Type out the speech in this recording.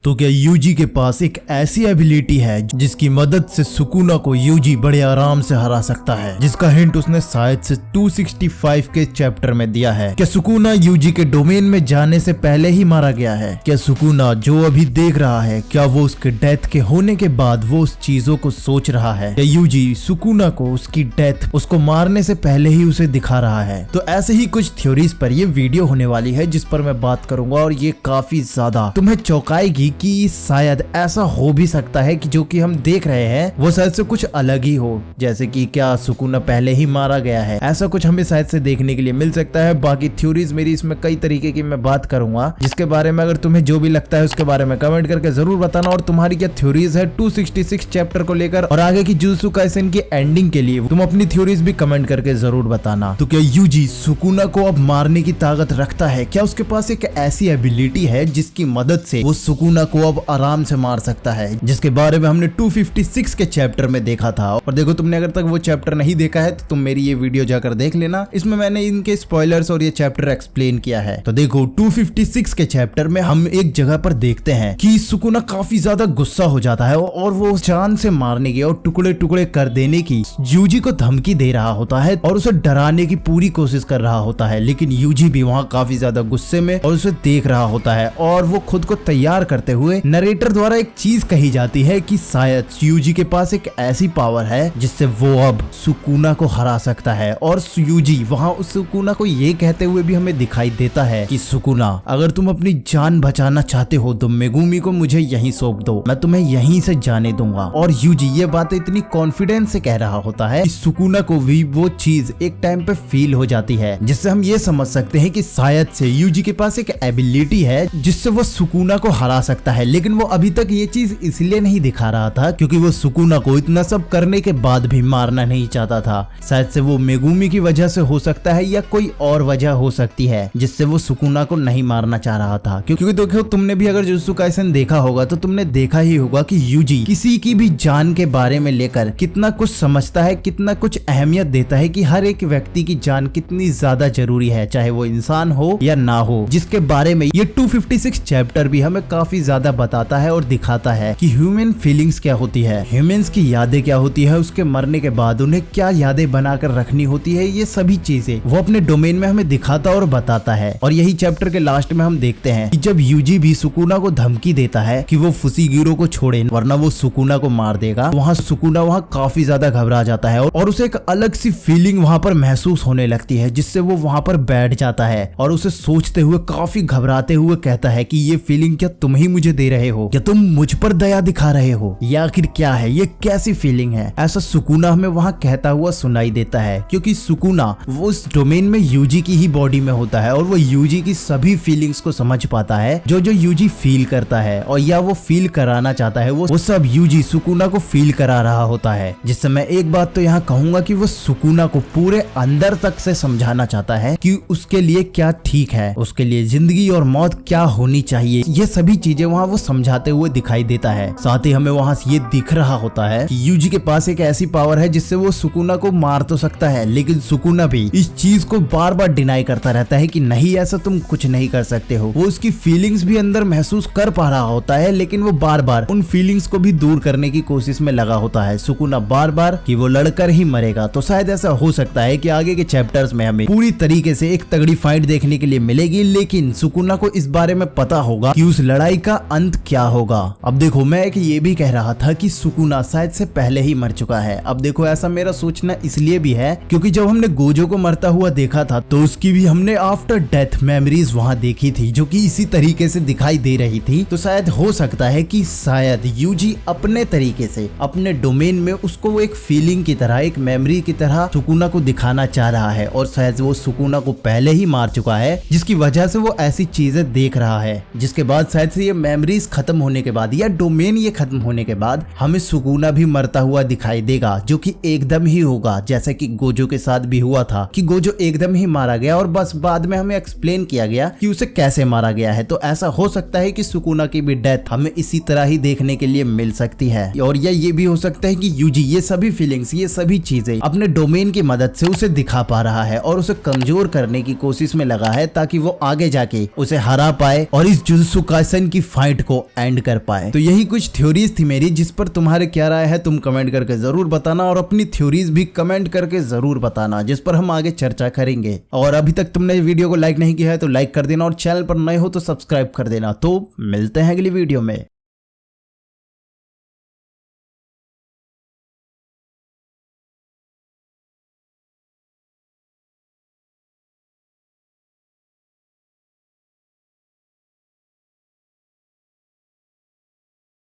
तो क्या यूजी के पास एक ऐसी एबिलिटी है जिसकी मदद से सुकुना को यूजी बड़े आराम से हरा सकता है, जिसका हिंट उसने शायद से 265 के चैप्टर में दिया है। क्या सुकुना यूजी के डोमेन में जाने से पहले ही मारा गया है? क्या सुकुना जो अभी देख रहा है, क्या वो उसके डेथ के होने के बाद वो उस चीजों को सोच रहा है? क्या यूजी सुकुना को उसकी डेथ उसको मारने से पहले ही उसे दिखा रहा है? तो ऐसे ही कुछ थ्योरीज पर ये वीडियो होने वाली है जिस पर मैं बात करूंगा और ये काफी ज्यादा तुम्हें चौंकाएगी कि शायद ऐसा हो भी सकता है कि जो कि हम देख रहे हैं वो शायद से कुछ अलग ही हो, जैसे कि क्या सुकुना पहले ही मारा गया है, ऐसा कुछ हमें शायद से देखने के लिए मिल सकता है। बाकी थ्योरीज मेरी इसमें कई तरीके की मैं बात करूंगा, जिसके बारे में अगर तुम्हें जो भी लगता है उसके बारे में कमेंट करके जरूर बताना। और तुम्हारी क्या थ्योरीज है 266 चैप्टर को लेकर और आगे की जुजुत्सु काइसेन की एंडिंग के लिए, तुम अपनी थ्योरीज भी कमेंट करके जरूर बताना। तो क्या यूजी सुकुना को अब मारने की ताकत रखता है? क्या उसके पास एक ऐसी एबिलिटी है जिसकी मदद से वो सुकुना को अब आराम से मार सकता है, जिसके बारे में हमने 256 के चैप्टर में देखा था। और देखो, तुमने अगर तक वो चैप्टर नहीं देखा है तो तुम मेरी ये वीडियो जाकर देख लेना, इसमें मैंने इनके स्पॉयलर्स और ये चैप्टर एक्सप्लेन किया है। तो देखो 256 के चैप्टर में हम एक जगह पर देखते हैं कि सुकुना काफी ज्यादा गुस्सा हो जाता है और वो जान से मारने की और टुकड़े टुकड़े कर देने की यूजी को धमकी दे रहा होता है और उसे डराने की पूरी कोशिश कर रहा होता है। लेकिन यूजी भी वहाँ काफी ज्यादा गुस्से में और उसे देख रहा होता है और वो खुद को तैयार करते हुए नरेटर द्वारा एक चीज कही जाती है कि शायद यूजी के पास एक ऐसी पावर है जिससे वो अब सुकुना को हरा सकता है। और यूजी वहाँ उस सुकुना को ये कहते हुए भी हमें दिखाई देता है कि सुकुना, अगर तुम अपनी जान बचाना चाहते हो तो मेगुमी को मुझे यहीं सौंप दो, मैं तुम्हें यहीं से जाने दूंगा। और यूजी ये बात इतनी कॉन्फिडेंस से कह रहा होता है कि सुकुना को भी वो चीज एक टाइम पे फील हो जाती है, जिससे हम ये समझ सकते हैं कि शायद से यूजी के पास एक एबिलिटी है जिससे वो सुकुना को हरा सकता है। लेकिन वो अभी तक ये चीज इसलिए नहीं दिखा रहा था क्योंकि वो सुकुना को इतना सब करने के बाद भी मारना नहीं चाहता था। शायद से वो मेगुमी की वजह से हो सकता है या कोई और वजह हो सकती है जिससे वो सुकुना को नहीं मारना चाह रहा था। क्योंकि देखो, तुमने भी अगर जुजुत्सु काइसेन देखा होगा तो तुमने देखा ही होगा कि यूजी किसी की भी जान के बारे में लेकर कितना कुछ समझता है, कितना कुछ अहमियत देता है कि हर एक व्यक्ति की जान कितनी ज्यादा जरूरी है, चाहे वो इंसान हो या ना हो, जिसके बारे में ये 256 चैप्टर भी हमें काफी ज्यादा बताता है और दिखाता है कि ह्यूमन फीलिंग्स क्या होती है, ह्यूमंस की यादें क्या होती है, उसके मरने के बाद उन्हें क्या यादें बनाकर रखनी होती है, ये सभी चीजें वो अपने डोमेन में हमें दिखाता और बताता है। और यही चैप्टर के लास्ट में हम देखते हैं कि जब यूजी भी सुकुना को धमकी देता है कि वो फुसीगिरो को छोड़े वरना वो सुकुना को मार देगा, वहाँ सुकुना वहाँ काफी ज्यादा घबरा जाता है और उसे एक अलग सी फीलिंग वहाँ पर महसूस होने लगती है, जिससे वो वहाँ पर बैठ जाता है और उसे सोचते हुए काफी घबराते हुए कहता है कि ये फीलिंग क्या तुम ही मुझे दे रहे हो, क्या तुम मुझ पर दया दिखा रहे हो, या आखिर क्या है, ये कैसी फीलिंग है? ऐसा सुकुना हमें वहाँ कहता हुआ सुनाई देता है, क्योंकि सुकुना वो उस डोमेन में यूजी की ही बॉडी में होता है और वो यूजी की सभी फीलिंग्स को समझ पाता है जो यूजी फील करता है और या वो फील कराना चाहता है, वो सब यूजी सुकुना को फील करा रहा होता है। जिससे मैं एक बात तो यहाँ कहूंगा कि वो सुकुना को पूरे अंदर तक से समझाना चाहता है कि उसके लिए क्या ठीक है, उसके लिए जिंदगी और मौत क्या होनी चाहिए, ये सभी चीजें वहाँ वो समझाते हुए दिखाई देता है। साथ ही हमें वहाँ ये दिख रहा होता है कि यूजी के पास एक ऐसी पावर है जिससे वो सुकुना को मार तो सकता है, लेकिन सुकुना भी इस चीज को बार बार डिनाई करता रहता है कि नहीं, ऐसा तुम कुछ नहीं कर सकते हो। वो उसकी फीलिंग्स भी अंदर महसूस कर पा रहा होता है, लेकिन वो बार बार उन फीलिंग्स को भी दूर करने की कोशिश में लगा होता है, सुकुना बार बार कि वो लड़कर ही मरेगा। तो शायद ऐसा हो सकता है कि आगे के चैप्टर्स में हमें पूरी तरीके से एक तगड़ी फाइट देखने के लिए मिलेगी, लेकिन सुकुना को इस बारे में पता होगा कि उस लड़ाई का अंत क्या होगा। अब देखो, मैं एक ये भी कह रहा था कि सुकुना शायद से पहले ही मर चुका है। अब देखो, ऐसा मेरा सोचना इसलिए भी है क्योंकि जब हमने गोजो को मरता हुआ देखा था तो उसकी भी हमने आफ्टर डेथ मेमोरीज वहाँ देखी थी जो कि इसी तरीके से दिखाई दे रही थी। तो शायद हो सकता है कि शायद यूजी अपने तरीके से अपने डोमेन में उसको वो एक फीलिंग की तरह, एक मेमोरी की तरह सुकुना को दिखाना चाह रहा है और शायद वो सुकुना को पहले ही मार चुका है, जिसकी वजह से वो ऐसी चीजें देख रहा है, जिसके बाद शायद से ये मेमोरीज खत्म होने के बाद या डोमेन ये खत्म होने के बाद हमें सुकुना भी मरता हुआ दिखाई देगा, जो कि एकदम ही होगा जैसा कि गोजो के साथ भी हुआ था कि गोजो एकदम ही मारा गया और बस बाद में हमें एक्सप्लेन किया गया कि उसे कैसे मारा गया है। तो ऐसा हो सकता है कि सुकुना की भी डेथ हमें इसी तरह ही देखने के लिए मिल सकती है। और ये भी हो सकता है कि यूजी ये सभी फीलिंग्स, ये सभी चीजें अपने डोमेन की मदद से उसे दिखा पा रहा है और उसे कमजोर करने की कोशिश में लगा है ताकि वो आगे जाके उसे हरा पाए और इस जुजुत्सु काइसेन की फाइट को एंड कर पाए। तो यही कुछ थ्योरीज थी मेरी, जिस पर तुम्हारे क्या राय है तुम कमेंट करके जरूर बताना, और अपनी थ्योरीज भी कमेंट करके जरूर बताना, जिस पर हम आगे चर्चा करेंगे। और अभी तक तुमने वीडियो को लाइक नहीं किया है तो लाइक कर देना, और चैनल पर नए हो तो सब्सक्राइब कर देना। तो मिलते हैं अगली वीडियो में।